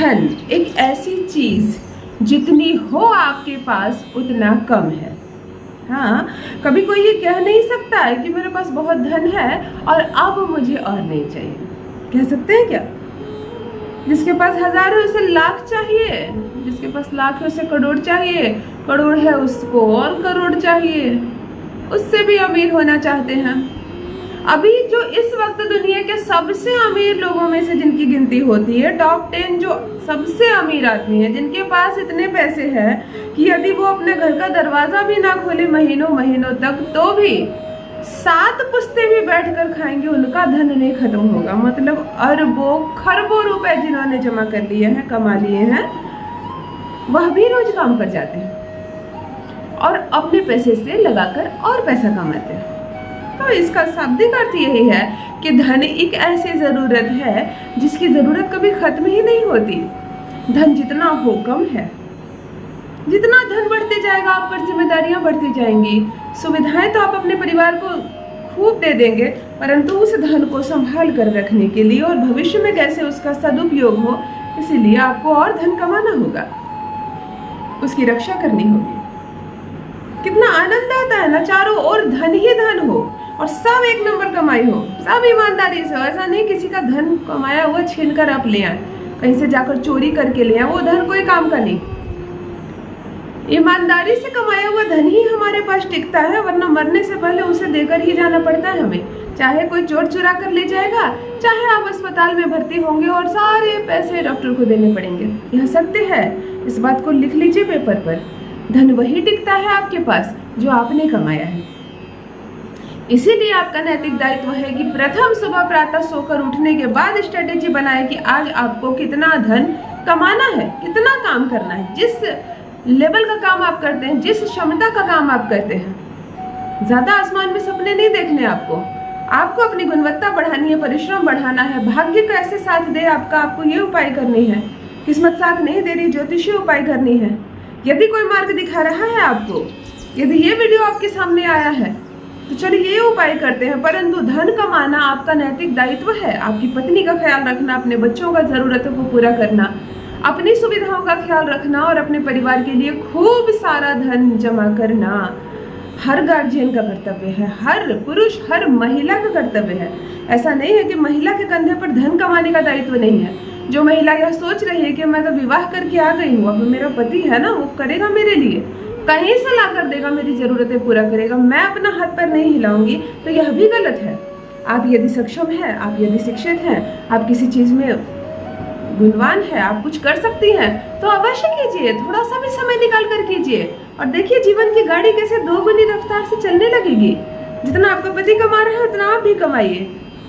धन एक ऐसी चीज जितनी हो आपके पास उतना कम है। हाँ, कभी कोई ये कह नहीं सकता है कि मेरे पास बहुत धन है और अब मुझे और नहीं चाहिए। कह सकते हैं क्या? जिसके पास हजार है उसे लाख चाहिए, जिसके पास लाख है उसे करोड़ चाहिए, करोड़ है उसको और करोड़ चाहिए, उससे भी अमीर होना चाहते हैं। अभी जो इस वक्त दुनिया के सबसे अमीर लोगों में से जिनकी गिनती होती है, टॉप 10 जो सबसे अमीर आदमी है, जिनके पास इतने पैसे हैं कि यदि वो अपने घर का दरवाजा भी ना खोले महीनों महीनों तक तो भी 7 पुश्ते भी बैठकर खाएंगे, उनका धन नहीं खत्म होगा। मतलब अरबों खरबों रुपए जिन्होंने जमा कर लिए हैं, कमा लिए हैं, वह भी रोज काम कर जाते हैं और अपने पैसे से लगाकर और पैसा कमाते हैं। तो इसका शाब्दिक अर्थ यही है कि धन एक ऐसी जरूरत है जिसकी जरूरत कभी खत्म ही नहीं होती। धन जितना हो कम है। जितना धन बढ़ते जाएगा आप पर जिम्मेदारियां बढ़ती जाएंगी। सुविधाएं तो आप अपने परिवार को खूब दे देंगे, परंतु उस धन को संभाल कर रखने के लिए और भविष्य में कैसे उसका सदुपयोग हो, इसीलिए आपको और धन कमाना होगा, उसकी रक्षा करनी होगी। कितना आनंद आता है ना, चारों ओर धन ही धन हो और सब एक नंबर कमाई हो, सब ईमानदारी से हो। ऐसा नहीं किसी का धन कमाया हुआ छीन कर आप ले आए, कहीं से जाकर चोरी करके ले आए, वो धन कोई काम का नहीं। ईमानदारी से कमाया हुआ धन ही हमारे पास टिकता है, वरना मरने से पहले उसे देकर ही जाना पड़ता है हमें। चाहे कोई चोर चुरा कर ले जाएगा, चाहे आप अस्पताल में भर्ती होंगे और सारे पैसे डॉक्टर को देने पड़ेंगे। यह सत्य है, इस बात को लिख लीजिए पेपर पर। धन वही टिकता है आपके पास जो आपने कमाया है। इसीलिए आपका नैतिक दायित्व है कि प्रथम सुबह प्रातः सोकर उठने के बाद स्ट्रेटेजी बनाए कि आज आपको कितना धन कमाना है, कितना काम करना है। जिस लेवल का काम आप करते हैं, जिस क्षमता का काम आप करते हैं, ज्यादा आसमान में सपने नहीं देखने आपको अपनी गुणवत्ता बढ़ानी है, परिश्रम बढ़ाना है। भाग्य कैसे साथ दे आपको ये उपाय करनी है। किस्मत साथ नहीं दे रही, ज्योतिषीय उपाय करनी है। यदि कोई मार्ग दिखा रहा है आपको, यदि ये वीडियो आपके सामने आया है, तो चलिए ये उपाय करते हैं। परंतु धन कमाना आपका नैतिक दायित्व है। आपकी पत्नी का ख्याल रखना, अपने बच्चों का जरूरतों को पूरा करना, अपनी सुविधाओं का ख्याल रखना और अपने परिवार के लिए खूब सारा धन जमा करना हर गार्जियन का कर्तव्य है, हर पुरुष, हर महिला का कर्तव्य है। ऐसा नहीं है कि महिला के कंधे पर धन कमाने का दायित्व नहीं है। जो महिला यह सोच रही है कि मैं तो विवाह करके आ गई हूँ, अब मेरा पति है ना, वो करेगा मेरे लिए, कहीं से ला कर देगा, मेरी जरूरतें पूरा करेगा, मैं अपना हाथ पैर नहीं हिलाऊंगी, तो यह भी गलत है। आप यदि सक्षम हैं, आप यदि शिक्षित हैं, आप किसी चीज में गुणवान है, आप कुछ कर सकती हैं, तो अवश्य कीजिए। थोड़ा सा भी समय निकाल कर कीजिए और देखिए जीवन की गाड़ी कैसे दोगुनी रफ्तार से चलने लगेगी। जितना आपका पति कमा रहा है उतना आप भी कमाइए।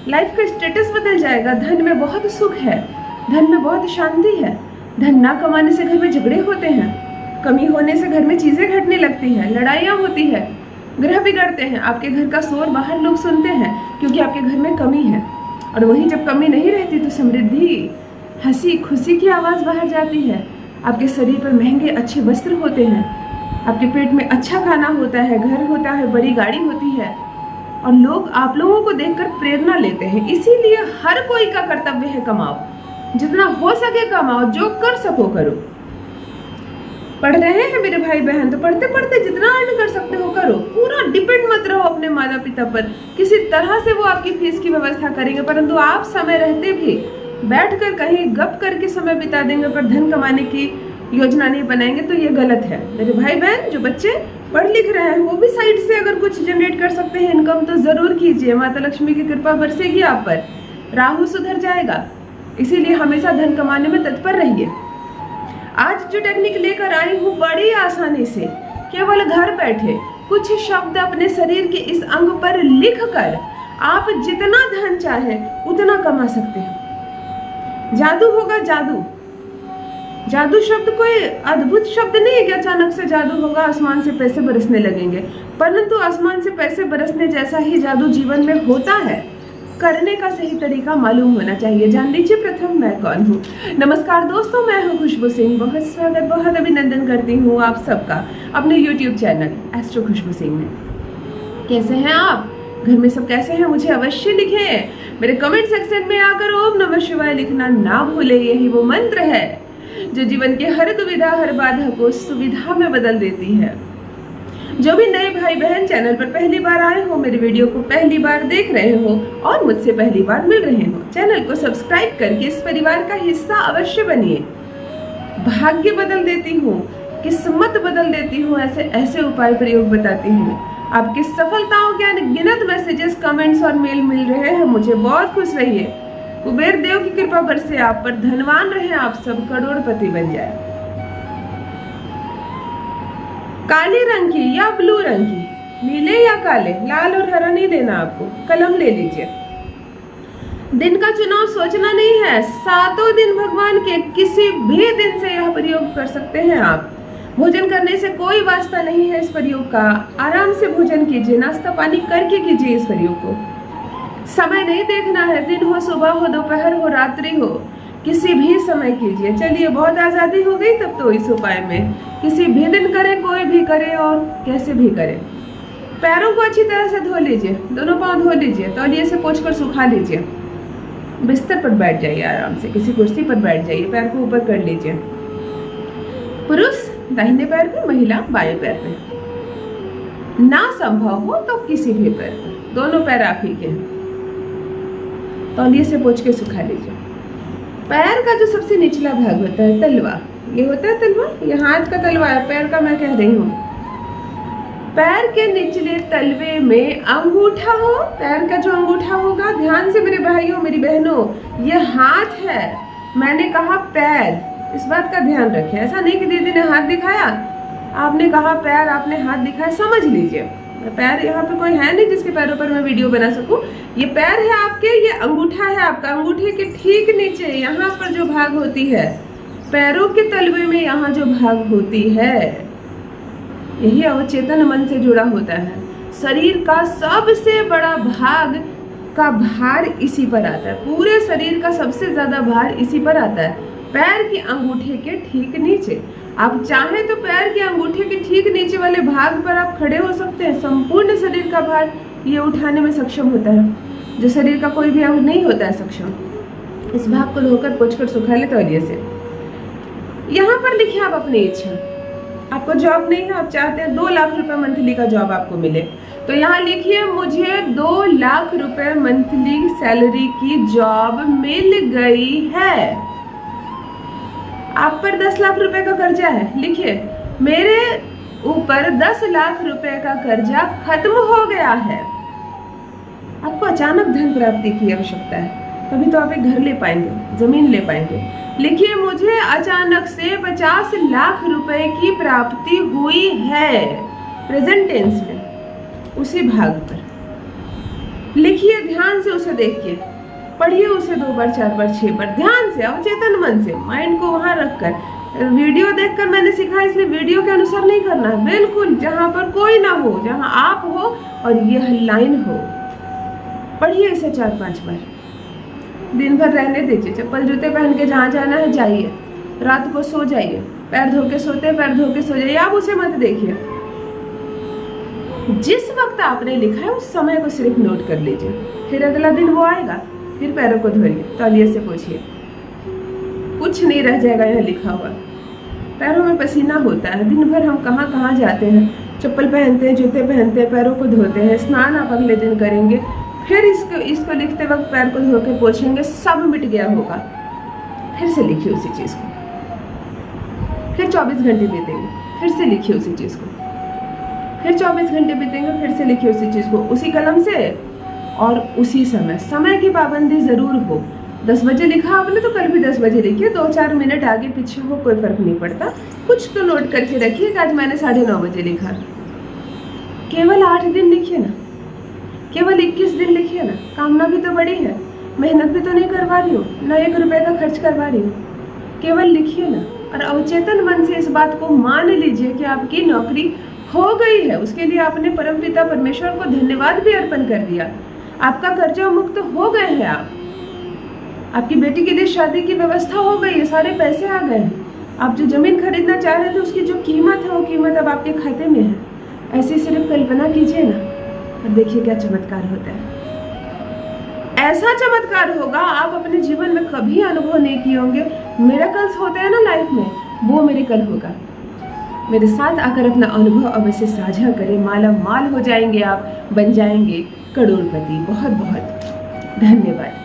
लाइफ का स्टेटस बदल जाएगा। धन में बहुत सुख है, धन में बहुत शांति है। धन ना कमाने से घर में झगड़े होते हैं, कमी होने से घर में चीजें घटने लगती हैं, लड़ाइयाँ होती है, ग्रह बिगड़ते हैं, आपके घर का शोर बाहर लोग सुनते हैं क्योंकि आपके घर में कमी है। और वहीं जब कमी नहीं रहती तो समृद्धि, हंसी खुशी की आवाज़ बाहर जाती है। आपके शरीर पर महंगे अच्छे वस्त्र होते हैं, आपके पेट में अच्छा खाना होता है, घर होता है, बड़ी गाड़ी होती है और लोग आप लोगों को देखकर प्रेरणा लेते हैं। इसीलिए हर कोई का कर्तव्य है कमाओ, जितना हो सके कमाओ, जो कर सको करो। पढ़ रहे हैं मेरे भाई बहन, तो पढ़ते पढ़ते जितना अर्न कर सकते हो करो। पूरा डिपेंड मत रहो अपने माता पिता पर, किसी तरह से वो आपकी फीस की व्यवस्था करेंगे, परंतु आप समय रहते भी बैठकर कहीं गप करके समय बिता देंगे पर धन कमाने की योजना नहीं बनाएंगे, तो ये गलत है। मेरे भाई बहन जो बच्चे पढ़ लिख रहे हैं वो भी साइड से अगर कुछ जनरेट कर सकते हैं इनकम, तो जरूर कीजिए। माता लक्ष्मी की कृपा बरसेगी आप पर, राहु सुधर जाएगा। इसीलिए हमेशा धन कमाने में तत्पर रहिए। आज जो टेक्निक लेकर आई हूँ, बड़ी आसानी से केवल घर बैठे कुछ शब्द अपने शरीर के इस अंग पर लिखकर आप जितना धन चाहे उतना कमा सकते हैं। जादू होगा, जादू। जादू शब्द कोई अद्भुत शब्द नहीं है कि अचानक से जादू होगा, आसमान से पैसे बरसने लगेंगे, परंतु आसमान से पैसे बरसने जैसा ही जादू जीवन में होता है। करने का सही तरीका मालूम होना चाहिए। जान लीजिए प्रथम मैं कौन हूँ। नमस्कार दोस्तों, मैं हूँ खुशबू सिंह। बहुत स्वागत, बहुत अभिनंदन करती हूँ आप सबका अपने YouTube चैनल एस्ट्रो खुशबू सिंह में। कैसे हैं आप? घर में सब कैसे हैं? मुझे अवश्य लिखें। मेरे कमेंट सेक्शन में आकर ओम नमः शिवाय लिखना ना भूले, यही वो मंत्र है जो जीवन की हर दुविधा, हर बाधा को सुविधा में बदल देती है। जो भी नए भाई बहन चैनल पर पहली बार आए हो, मेरे वीडियो को पहली बार देख रहे हो और मुझसे पहली बार मिल रहे हो, चैनल को सब्सक्राइब करके इस परिवार का हिस्सा अवश्य बनिए। भाग्य बदल देती हूँ, किस्मत बदल देती हूँ, ऐसे उपाय प्रयोग बताती हूँ। आपकी सफलताओं के अनगिनत मैसेजेस, कमेंट्स और मेल मिल रहे हैं, मुझे बहुत खुश रहिए। कुबेर देव की कृपा बरसे आप पर, धनवान रहे आप सब, करोड़पति बन जाए। काले रंग की या ब्लू रंग की, नीले या काले, लाल और हरा नहीं लेना आपको, कलम ले लीजिए। दिन का चुनाव सोचना नहीं है, सातों दिन भगवान के किसी भी दिन से यह प्रयोग कर सकते हैं आप। भोजन करने से कोई वास्ता नहीं है इस प्रयोग का, आराम से भोजन कीजिए, नाश्ता पानी करके कीजिए इस प्रयोग को। समय नहीं देखना है, दिन हो, सुबह हो, दोपहर हो, रात्रि हो, किसी भी समय कीजिए। चलिए, बहुत आज़ादी हो गई तब तो इस उपाय में। किसी भी दिन करें, कोई भी करे और कैसे भी करें। पैरों को अच्छी तरह से धो लीजिए, दोनों पांव धो लीजिए, तौलिए से पोंछकर सुखा लीजिए। बिस्तर पर बैठ जाइए, आराम से किसी कुर्सी पर बैठ जाइए, पैर को ऊपर कर लीजिए। पुरुष दाहिने पैर पे, महिला बाएं पैर पे। ना संभव हो तो किसी भी पैर पे, दोनों पैर आप ही के। तौलिए से पोंछ के सुखा लीजिए। पैर का जो सबसे निचला भाग होता है, तलवा, ये होता है तलवा, ये हाथ का तलवा है, पैर का मैं कह रही हूँ। पैर के निचले तलवे में अंगूठा हो, पैर का जो अंगूठा होगा, ध्यान से मेरे भाइयों मेरी बहनों, ये हाथ है, मैंने कहा पैर, इस बात का ध्यान रखें। ऐसा नहीं कि दीदी ने हाथ दिखाया, आपने कहा पैर, आपने हाथ दिखाया, समझ लीजिए। पैर यहाँ पे कोई है नहीं जिसके पैरों पर मैं वीडियो बना सकूं। ये पैर है आपके, ये अंगूठा है आपका, अंगूठे के ठीक नीचे यहाँ पर जो भाग होती है, पैरों के तलवे में यहाँ जो भाग होती है, यही अवचेतन मन से जुड़ा होता है। शरीर का सबसे बड़ा भाग का भार इसी पर आता है, पूरे शरीर का सबसे ज्यादा भार इसी पर आता है, पैर के अंगूठे के ठीक नीचे। आप चाहें तो पैर के अंगूठे के ठीक नीचे वाले भाग पर आप खड़े हो सकते हैं। संपूर्ण शरीर का भार ये उठाने में सक्षम होता है, जो शरीर का कोई भी अंग नहीं होता है सक्षम। इस भाग को धोकर पोंछकर सुखा ले तौलिए से। यहाँ पर लिखिए आप अपनी इच्छा। आपको जॉब नहीं है, आप चाहते हैं 2 लाख रुपए मंथली का जॉब आपको मिले, तो यहाँ लिखिए मुझे 2 लाख रुपए मंथली सैलरी की जॉब मिल गई है। आप पर 10 लाख रुपए का कर्जा है, लिखिए मेरे ऊपर 10 लाख रुपए का कर्जा खत्म हो गया है। आपको अचानक धन प्राप्ति की आवश्यकता है, तभी तो आप एक घर ले पाएंगे, जमीन ले पाएंगे। लिखिए मुझे अचानक से 50 लाख रुपए की प्राप्ति हुई है, प्रेजेंट टेंस में, उसी भाग पर लिखिए। ध्यान से उसे देखिए, पढ़िए उसे 2 बार, 4 बार, 6 बार, ध्यान से, अवचेतन मन से, माइंड को वहां रखकर। वीडियो देखकर मैंने सीखा, इसलिए वीडियो के अनुसार नहीं करना है, बिल्कुल जहां पर कोई ना हो, जहां आप हो और यह लाइन हो। पढ़िए इसे 4-5 बार, दिन भर रहने दीजिए, चप्पल जूते पहन के जहां जाना है जाइए, रात को सो जाइए, पैर धो के सोते पैर धो के सो जाइए, आप उसे मत देखिए। जिस वक्त आपने लिखा है उस समय को सिर्फ नोट कर लीजिए, फिर अगला दिन वो आएगा, फिर पैरों को धोइए, तौलिए से पोंछिए, कुछ नहीं रह जाएगा यहाँ लिखा हुआ। पैरों में पसीना होता है, दिन भर हम कहाँ कहाँ जाते हैं, चप्पल पहनते हैं, जूते पहनते हैं, पैरों को धोते हैं, स्नान आप अगले दिन करेंगे, फिर इसको लिखते वक्त पैर को धो के पोंछेंगे, सब मिट गया होगा। फिर से लिखिए उसी चीज को, फिर 24 घंटे बीतेंगे, फिर से लिखिए उसी चीज को, फिर 24 घंटे बीतेंगे, फिर से लिखिए उसी चीज को, उसी कलम से और उसी समय। समय की पाबंदी जरूर हो। 10 बजे लिखा आपने तो कल भी 10 बजे लिखिए, 2-4 मिनट आगे पीछे हो कोई फर्क नहीं पड़ता, कुछ तो नोट करके रखिए कि आज मैंने 9:30 बजे लिखा। केवल 8 दिन लिखिए ना, केवल 21 दिन लिखिए ना, कामना भी तो बड़ी है, मेहनत भी तो नहीं करवा रही हूँ, ना 1 रुपए का खर्च करवा रही हूँ, केवल लिखिए ना। और अवचेतन मन से इस बात को मान लीजिए कि आपकी नौकरी हो गई है, उसके लिए आपने परमपिता परमेश्वर को धन्यवाद भी अर्पण कर दिया, आपका कर्जा मुक्त हो गए हैं आप, आपकी बेटी के लिए शादी की व्यवस्था हो गई है, सारे पैसे आ गए हैं, आप जो जमीन खरीदना चाह रहे थे उसकी जो कीमत है वो कीमत अब आपके खाते में है। ऐसी सिर्फ कल्पना कीजिए ना और देखिए क्या चमत्कार होता है। ऐसा चमत्कार होगा आप अपने जीवन में कभी अनुभव नहीं किए होंगे। मिरेकल्स होते हैं ना लाइफ में, वो मिरेकल होगा। मेरे साथ आकर अपना अनुभव अवश्य साझा करें। माला माल हो जाएंगे आप, बन जाएंगे करोड़पति। बहुत बहुत धन्यवाद।